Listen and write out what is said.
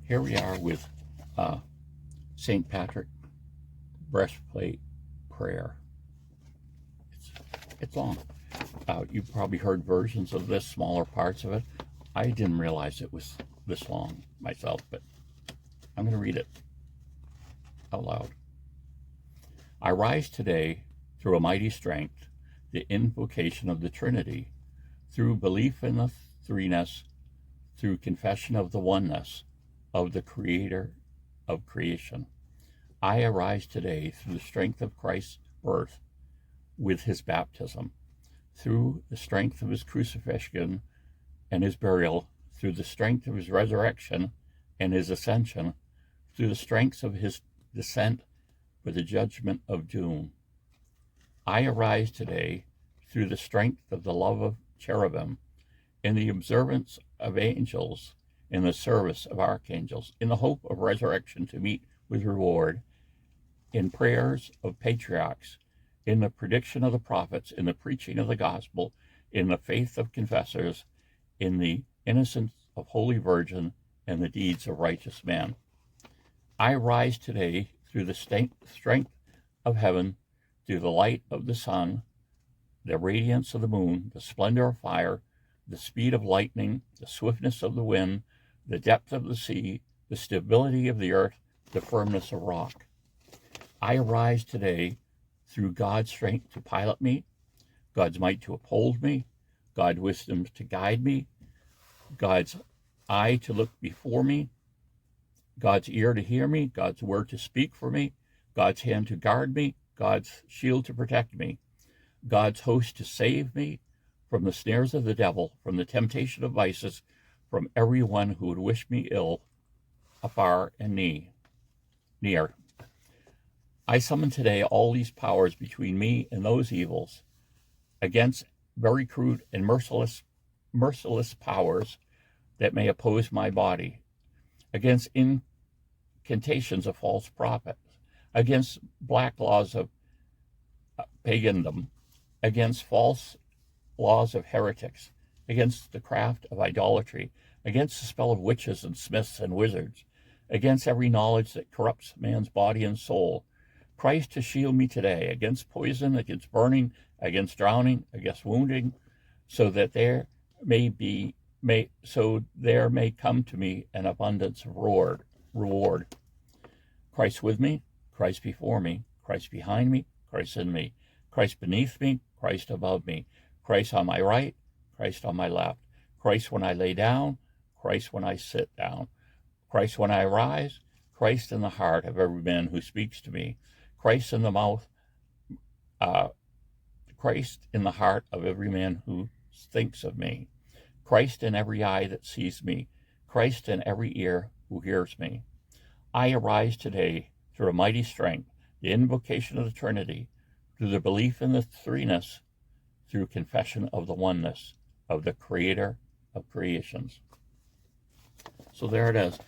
Here we are with St. Patrick Breastplate prayer. It's long. You've probably heard versions of this, smaller parts of it. I didn't realize it was this long myself, but I'm going to read it out loud. I rise today through a mighty strength, the invocation of the Trinity, through belief in the threeness, through confession of the oneness of the Creator of creation. I arise today through the strength of Christ's birth with his baptism, through the strength of his crucifixion and his burial, through the strength of his resurrection and his ascension, through the strength of his descent for the judgment of doom. I arise today through the strength of the love of cherubim, in the observance of angels, in the service of archangels, in the hope of resurrection to meet with reward, in prayers of patriarchs, in the prediction of the prophets, in the preaching of the gospel, in the faith of confessors, in the innocence of holy virgin, and the deeds of righteous men. I rise today through the strength of heaven, through the light of the sun, the radiance of the moon, the splendor of fire, the speed of lightning, the swiftness of the wind, the depth of the sea, the stability of the earth, the firmness of rock. I arise today through God's strength to pilot me, God's might to uphold me, God's wisdom to guide me, God's eye to look before me, God's ear to hear me, God's word to speak for me, God's hand to guard me, God's shield to protect me, God's host to save me from the snares of the devil, from the temptation of vices, from everyone who would wish me ill, afar and near. I summon today all these powers between me and those evils, against very crude and merciless powers that may oppose my body, against incantations of false prophets, against black laws of pagandom, against false laws of heretics, against the craft of idolatry, against the spell of witches and smiths and wizards, against every knowledge that corrupts man's body and soul. Christ to shield me today against poison, against burning, against drowning, against wounding, so that there may come to me an abundance of reward. Christ with me, Christ before me, Christ behind me, Christ in me, Christ beneath me, Christ above me, Christ on my right, Christ on my left, Christ when I lay down, Christ when I sit down, Christ when I rise, Christ in the heart of every man who speaks to me, Christ in the mouth, Christ in the heart of every man who thinks of me, Christ in every eye that sees me, Christ in every ear who hears me. I arise today through a mighty strength, the invocation of the Trinity, through the belief in the threeness, through confession of the oneness of the Creator of creations. So there it is.